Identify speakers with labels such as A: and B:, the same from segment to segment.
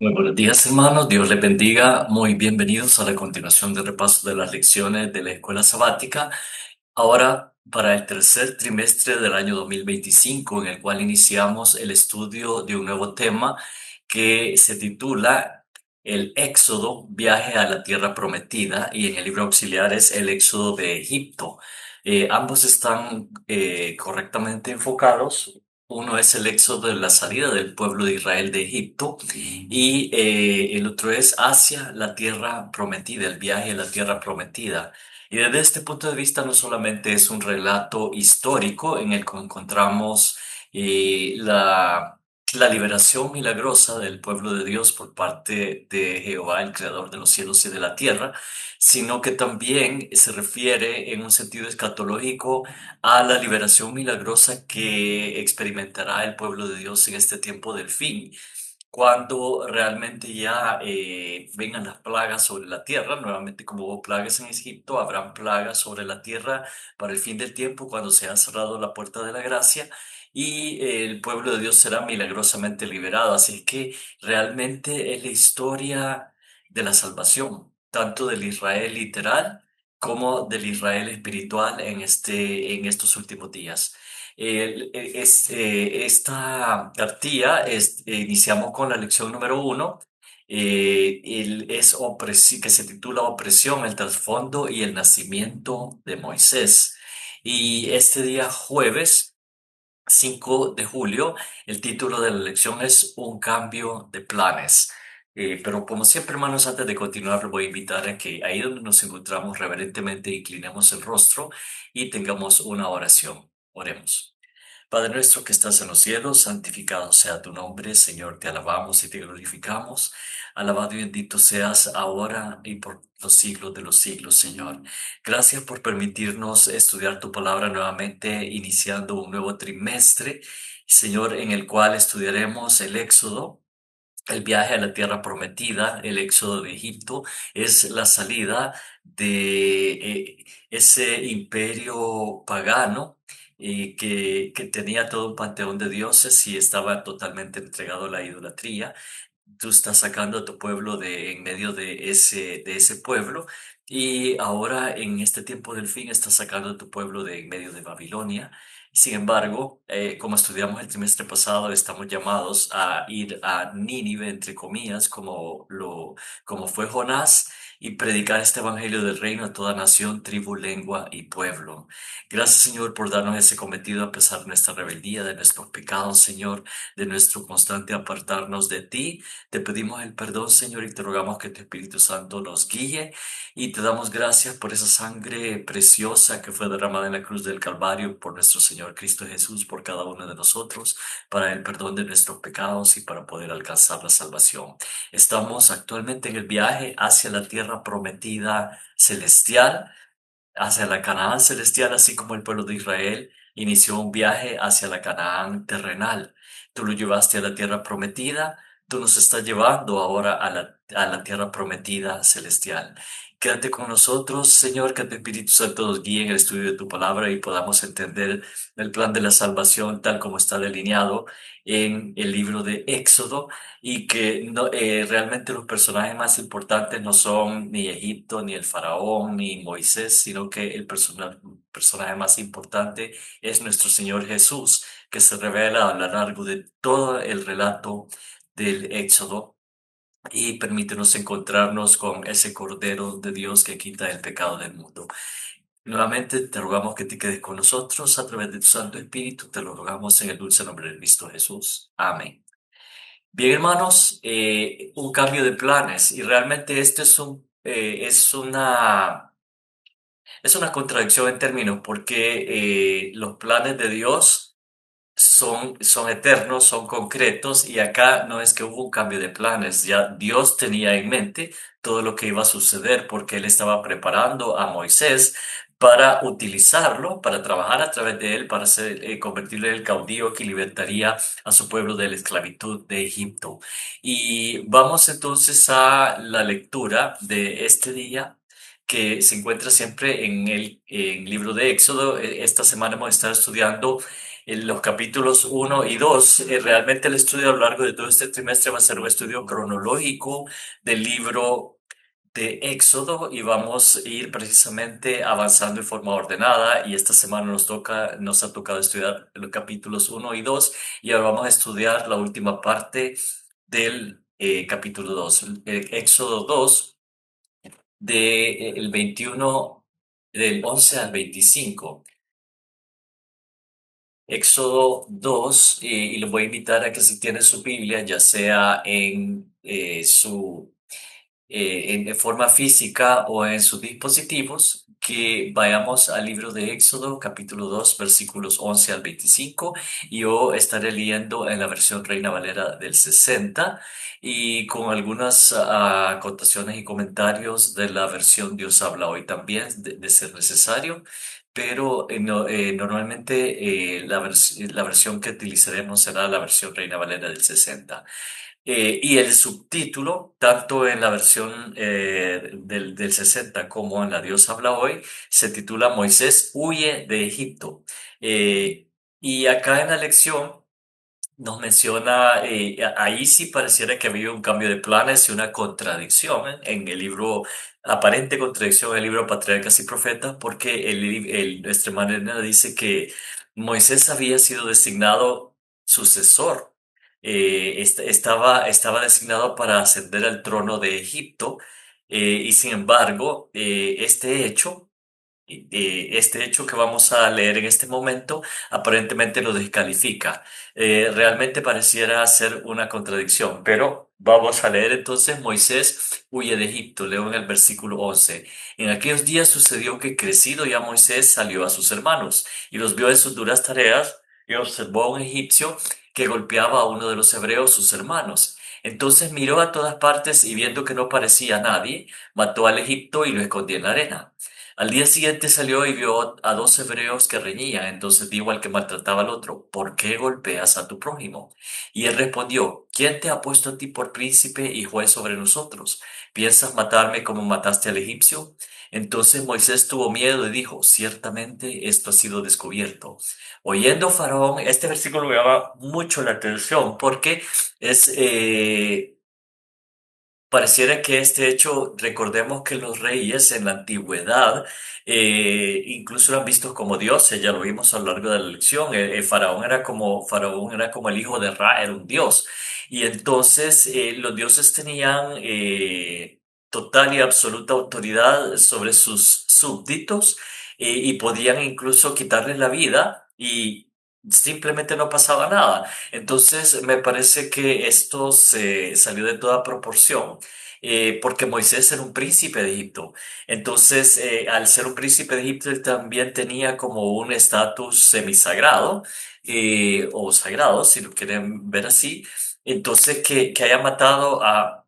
A: Muy buenos días, hermanos. Dios les bendiga. Muy bienvenidos a la continuación del repaso de las lecciones de la escuela sabática. Ahora, para el tercer trimestre del año 2025, en el cual iniciamos el estudio de un nuevo tema que se titula El Éxodo, viaje a la tierra prometida, y en el libro auxiliar es El Éxodo de Egipto. Ambos están correctamente enfocados. Uno es el éxodo de la salida del pueblo de Israel de Egipto y el otro es hacia la tierra prometida, el viaje a la tierra prometida. Y desde este punto de vista no solamente es un relato histórico en el que encontramos la liberación milagrosa del pueblo de Dios por parte de Jehová, el creador de los cielos y de la tierra, sino que también se refiere en un sentido escatológico a la liberación milagrosa que experimentará el pueblo de Dios en este tiempo del fin, cuando realmente ya vengan las plagas sobre la tierra. Nuevamente, como hubo plagas en Egipto, habrán plagas sobre la tierra para el fin del tiempo, cuando se ha cerrado la puerta de la gracia y el pueblo de Dios será milagrosamente liberado. Así es que realmente es la historia de la salvación, tanto del Israel literal como del Israel espiritual en estos últimos días. Esta cartilla iniciamos con la lección número uno, que se titula Opresión, el trasfondo y el nacimiento de Moisés. Y este día jueves 5 de julio, el título de la lección es Un cambio de planes. Pero como siempre, hermanos, antes de continuar, les voy a invitar a que ahí donde nos encontramos reverentemente inclinemos el rostro y tengamos una oración. Oremos. Padre nuestro que estás en los cielos, santificado sea tu nombre. Señor, te alabamos y te glorificamos. Alabado y bendito seas ahora y por los siglos de los siglos, Señor. Gracias por permitirnos estudiar tu palabra nuevamente, iniciando un nuevo trimestre, Señor, en el cual estudiaremos el Éxodo. El viaje a la tierra prometida, el éxodo de Egipto, es la salida de ese imperio pagano que tenía todo un panteón de dioses y estaba totalmente entregado a la idolatría. Tú estás sacando a tu pueblo de en medio de ese pueblo, y ahora en este tiempo del fin estás sacando a tu pueblo de en medio de Babilonia. Sin embargo, como estudiamos el trimestre pasado, estamos llamados a ir a Nínive, entre comillas, como fue Jonás, y predicar este evangelio del reino a toda nación, tribu, lengua y pueblo. Gracias, Señor, por darnos ese cometido a pesar de nuestra rebeldía, de nuestros pecados, Señor, de nuestro constante apartarnos de ti. Te pedimos el perdón, Señor, y te rogamos que tu Espíritu Santo nos guíe, y te damos gracias por esa sangre preciosa que fue derramada en la cruz del Calvario por nuestro Señor Cristo Jesús, por cada uno de nosotros, para el perdón de nuestros pecados y para poder alcanzar la salvación. Estamos actualmente en el viaje hacia la tierra prometida celestial, hacia la Canaán celestial, así como el pueblo de Israel inició un viaje hacia la Canaán terrenal. Tú lo llevaste a la tierra prometida, tú nos estás llevando ahora a la tierra prometida celestial. Quédate con nosotros, Señor, que tu Espíritu Santo nos guíe en el estudio de tu palabra y podamos entender el plan de la salvación tal como está delineado en el libro de Éxodo, y que realmente los personajes más importantes no son ni Egipto, ni el faraón, ni Moisés, sino que el personaje más importante es nuestro Señor Jesús, que se revela a lo largo de todo el relato del Éxodo, y permítenos encontrarnos con ese Cordero de Dios que quita el pecado del mundo. Nuevamente te rogamos que te quedes con nosotros a través de tu Santo Espíritu. Te lo rogamos en el dulce nombre de Cristo Jesús. Amén. Bien, hermanos, un cambio de planes, y realmente esto es una contradicción en términos, porque los planes de Dios son eternos, son concretos, y acá no es que hubo un cambio de planes. Ya Dios tenía en mente todo lo que iba a suceder, porque Él estaba preparando a Moisés para utilizarlo, para trabajar a través de él, para convertirlo en el caudillo que libertaría a su pueblo de la esclavitud de Egipto. Y vamos entonces a la lectura de este día, que se encuentra siempre en el libro de Éxodo. Esta semana hemos estado estudiando los capítulos 1 y 2. Realmente el estudio a lo largo de todo este trimestre va a ser un estudio cronológico del libro de Éxodo y vamos a ir precisamente avanzando en forma ordenada y esta semana nos ha tocado estudiar los capítulos 1 y 2 y ahora vamos a estudiar la última parte del capítulo 2, el Éxodo 2 del 21, del 11 al 25. Éxodo 2, y los voy a invitar a que si tienen su Biblia, ya sea en forma física o en sus dispositivos, que vayamos al libro de Éxodo, capítulo 2 versículos 11 al 25. Y yo estaré leyendo en la versión Reina Valera del 60 y con algunas acotaciones y comentarios de la versión Dios habla hoy también, de ser necesario. Pero normalmente la versión que utilizaremos será la versión Reina Valera del 60. Y el subtítulo, tanto en la versión del 60 como en la Dios habla hoy, se titula Moisés huye de Egipto. Eh, y acá en la lección nos menciona, ahí sí pareciera que había un cambio de planes y una contradicción en el libro, aparente contradicción en el libro Patriarcas y Profetas, porque nuestra manera dice que Moisés había sido designado sucesor, estaba designado para ascender al trono de Egipto, y sin embargo, este hecho que vamos a leer en este momento aparentemente lo descalifica. Realmente pareciera ser una contradicción, pero vamos a leer entonces: Moisés huye de Egipto. Leo en el versículo 11. En aquellos días sucedió que crecido ya Moisés salió a sus hermanos y los vio en sus duras tareas y observó a un egipcio que golpeaba a uno de los hebreos, sus hermanos. Entonces miró a todas partes y viendo que no parecía nadie, mató al egipto y lo escondió en la arena. Al día siguiente salió y vio a dos hebreos que reñían. Entonces dijo al que maltrataba al otro: ¿por qué golpeas a tu prójimo? Y él respondió: ¿quién te ha puesto a ti por príncipe y juez sobre nosotros? ¿Piensas matarme como mataste al egipcio? Entonces Moisés tuvo miedo y dijo: ciertamente esto ha sido descubierto. Oyendo Faraón, este versículo me llama mucho la atención porque es, pareciera que este hecho, recordemos que los reyes en la antigüedad incluso eran vistos como dioses. Ya lo vimos a lo largo de la lección. Faraón era como el hijo de Ra, era un dios. Y entonces los dioses tenían total y absoluta autoridad sobre sus súbditos, y podían incluso quitarles la vida y simplemente no pasaba nada. Entonces, me parece que esto se salió de toda proporción, porque Moisés era un príncipe de Egipto. Entonces, al ser un príncipe de Egipto, él también tenía como un estatus semisagrado, o sagrado, si lo quieren ver así. Entonces, que haya matado a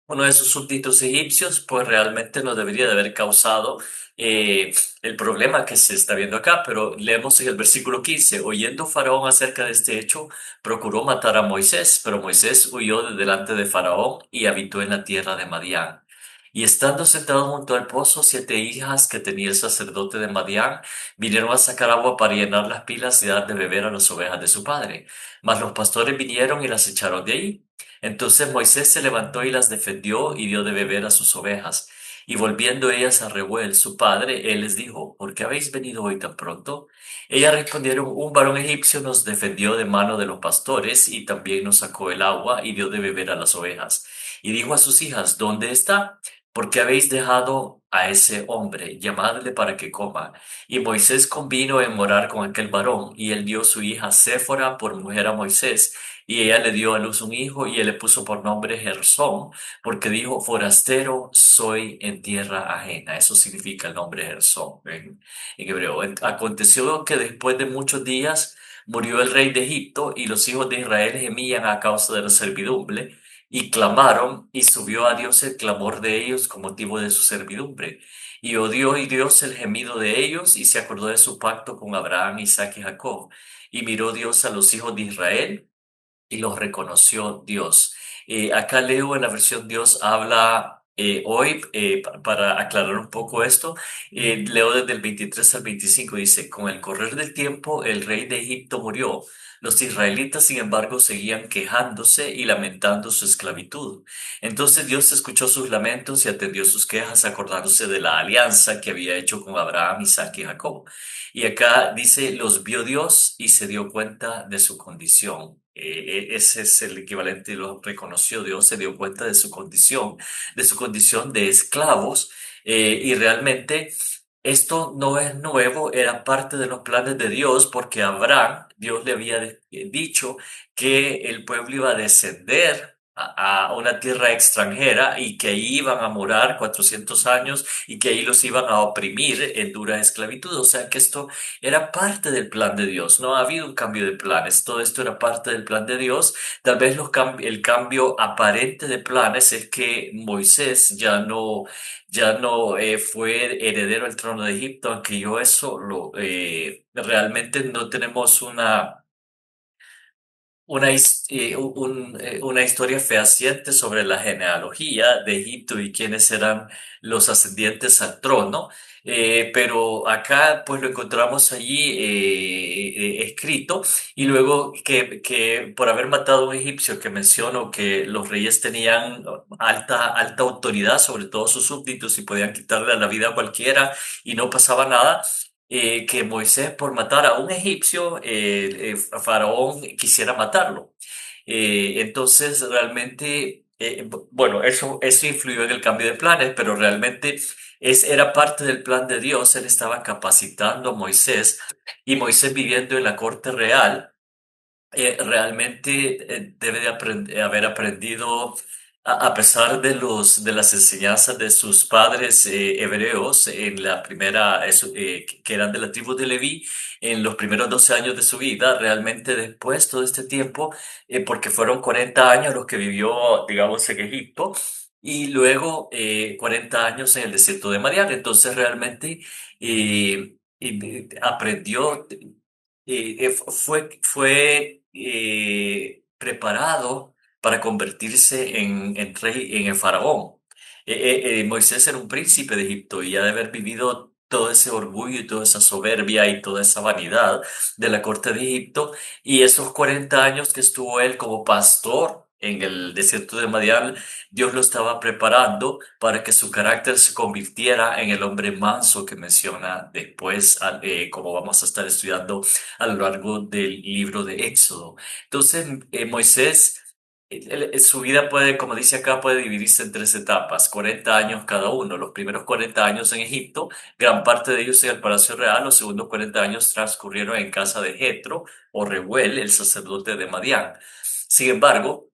A: uno de sus súbditos egipcios, pues realmente no debería de haber causado el problema que se está viendo acá. Pero leemos en el versículo 15: oyendo Faraón acerca de este hecho, procuró matar a Moisés, pero Moisés huyó de delante de Faraón y habitó en la tierra de Madián. Y estando sentado junto al pozo, 7 hijas que tenía el sacerdote de Madián vinieron a sacar agua para llenar las pilas y dar de beber a las ovejas de su padre. Mas los pastores vinieron y las echaron de ahí. Entonces Moisés se levantó y las defendió y dio de beber a sus ovejas. Y volviendo ellas a Reuel, su padre, él les dijo: ¿por qué habéis venido hoy tan pronto? Ellas respondieron: un varón egipcio nos defendió de mano de los pastores y también nos sacó el agua y dio de beber a las ovejas. Y dijo a sus hijas: ¿dónde está? ¿Por qué habéis dejado a ese hombre? Llamadle para que coma. Y Moisés convino en morar con aquel varón, y él dio su hija Séfora por mujer a Moisés. Y ella le dio a luz un hijo, y él le puso por nombre Gersón, porque dijo: forastero soy en tierra ajena. Eso significa el nombre Gersón en hebreo. Aconteció que después de muchos días murió el rey de Egipto, y los hijos de Israel gemían a causa de la servidumbre, y clamaron, y subió a Dios el clamor de ellos con motivo de su servidumbre. Y odió y Dios el gemido de ellos, y se acordó de su pacto con Abraham, Isaac y Jacob. Y miró Dios a los hijos de Israel y los reconoció Dios. Acá leo en la versión Dios habla. Hoy, para aclarar un poco esto, leo desde el 23 al 25, dice, con el correr del tiempo, el rey de Egipto murió. Los israelitas, sin embargo, seguían quejándose y lamentando su esclavitud. Entonces Dios escuchó sus lamentos y atendió sus quejas, acordándose de la alianza que había hecho con Abraham, Isaac y Jacob. Y acá dice, los vio Dios y se dio cuenta de su condición. Ese es el equivalente, lo reconoció Dios, se dio cuenta de su condición de esclavos, y realmente esto no es nuevo, era parte de los planes de Dios porque a Abraham Dios le había dicho que el pueblo iba a descender a una tierra extranjera y que ahí iban a morar 400 años y que ahí los iban a oprimir en dura esclavitud. O sea que esto era parte del plan de Dios. No ha habido un cambio de planes. Todo esto era parte del plan de Dios. Tal vez el cambio aparente de planes es que Moisés ya no fue heredero del trono de Egipto, aunque yo eso realmente no tenemos una historia fehaciente sobre la genealogía de Egipto y quiénes eran los ascendientes al trono, pero acá pues lo encontramos allí escrito y luego que por haber matado a un egipcio que menciono que los reyes tenían alta autoridad sobre todos sus súbditos y podían quitarle la vida a cualquiera y no pasaba nada, que Moisés por matar a un egipcio, Faraón quisiera matarlo. Entonces, realmente, bueno, eso influyó en el cambio de planes, pero realmente era parte del plan de Dios. Él estaba capacitando a Moisés y Moisés viviendo en la corte real realmente debe de haber aprendido, a pesar de las enseñanzas de sus padres hebreos en la primera, que eran de la tribu de Leví, en los primeros 12 años de su vida, realmente después todo este tiempo, porque fueron 40 años los que vivió, digamos, en Egipto. Y luego 40 años en el desierto de Madián. Entonces realmente aprendió, fue preparado para convertirse en rey, en el faraón. Moisés era un príncipe de Egipto y ha de haber vivido todo ese orgullo y toda esa soberbia y toda esa vanidad de la corte de Egipto. Y esos 40 años que estuvo él como pastor en el desierto de Madián, Dios lo estaba preparando para que su carácter se convirtiera en el hombre manso que menciona después, como vamos a estar estudiando a lo largo del libro de Éxodo. Entonces, Moisés, su vida puede, como dice acá, puede dividirse en tres etapas, 40 años cada uno. Los primeros 40 años en Egipto, gran parte de ellos en el Palacio Real, los segundos 40 años transcurrieron en casa de Jetro o Rehuel, el sacerdote de Madián. Sin embargo,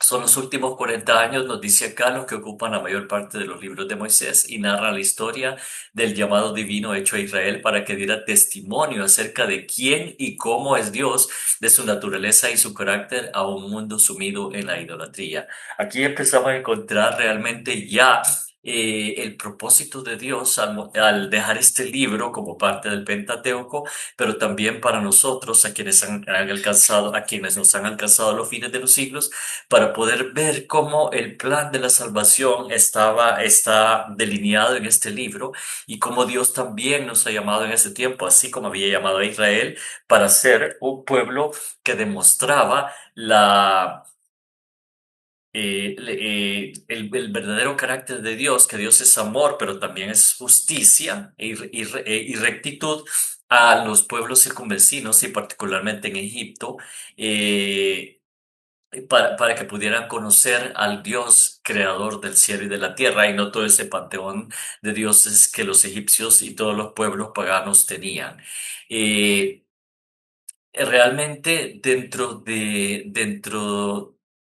A: son los últimos 40 años, nos dice acá, los que ocupan la mayor parte de los libros de Moisés y narran la historia del llamado divino hecho a Israel para que diera testimonio acerca de quién y cómo es Dios, de su naturaleza y su carácter a un mundo sumido en la idolatría. Aquí empezamos a encontrar realmente ya el propósito de Dios al dejar este libro como parte del Pentateuco, pero también para nosotros, a quienes han alcanzado, a quienes nos han alcanzado los fines de los siglos, para poder ver cómo el plan de la salvación está delineado en este libro y cómo Dios también nos ha llamado en ese tiempo, así como había llamado a Israel, para ser un pueblo que demostraba el verdadero carácter de Dios, que Dios es amor, pero también es justicia y rectitud a los pueblos circunvecinos y particularmente en Egipto. eh, para que pudieran conocer al Dios creador del cielo y de la tierra y no todo ese panteón de dioses que los egipcios y todos los pueblos paganos tenían. Eh, Realmente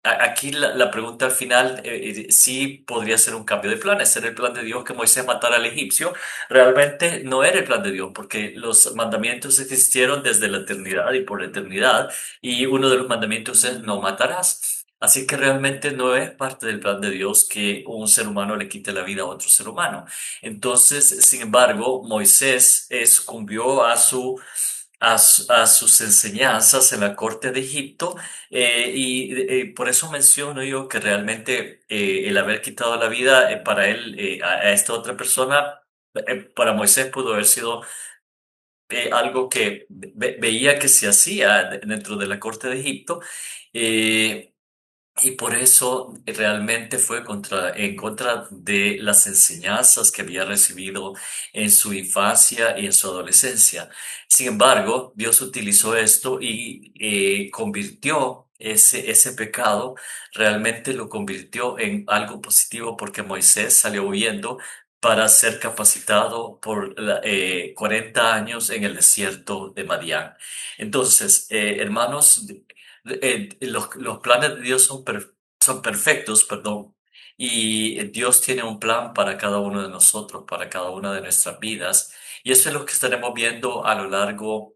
A: aquí la pregunta al final, sí podría ser un cambio de planes. ¿Era el plan de Dios que Moisés matara al egipcio? Realmente no era el plan de Dios, porque los mandamientos existieron desde la eternidad y por la eternidad, y uno de los mandamientos es no matarás. Así que realmente no es parte del plan de Dios que un ser humano le quite la vida a otro ser humano. Entonces, sin embargo, Moisés sucumbió a sus enseñanzas en la corte de Egipto, por eso menciono yo que realmente el haber quitado la vida para él, a esta otra persona, para Moisés pudo haber sido algo que veía que se hacía dentro de la corte de Egipto. eh, y por eso realmente fue en contra de las enseñanzas que había recibido en su infancia y en su adolescencia. Sin embargo, Dios utilizó esto y convirtió ese pecado, realmente lo convirtió en algo positivo porque Moisés salió huyendo para ser capacitado por 40 años en el desierto de Madián. Entonces, hermanos, los planes de Dios son perfectos, perdón, y Dios tiene un plan para cada uno de nosotros, para cada una de nuestras vidas, y eso es lo que estaremos viendo a lo largo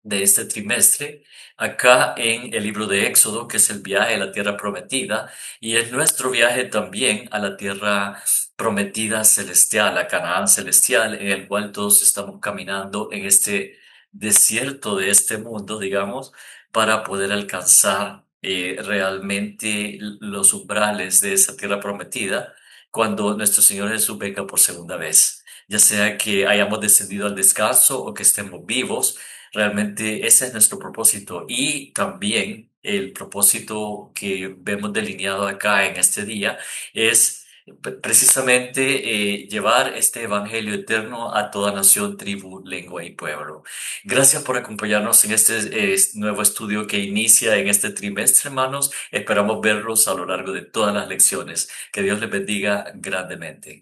A: de este trimestre, acá en el libro de Éxodo, que es el viaje a la tierra prometida, y es nuestro viaje también a la tierra prometida celestial, a Canaán celestial, en el cual todos estamos caminando en este desierto de este mundo, digamos, para poder alcanzar realmente los umbrales de esa tierra prometida cuando nuestro Señor Jesús venga por segunda vez. Ya sea que hayamos descendido al descanso o que estemos vivos, realmente ese es nuestro propósito y también el propósito que vemos delineado acá en este día es precisamente llevar este evangelio eterno a toda nación, tribu, lengua y pueblo. Gracias por acompañarnos en este nuevo estudio que inicia en este trimestre, hermanos. Esperamos verlos a lo largo de todas las lecciones. Que Dios les bendiga grandemente.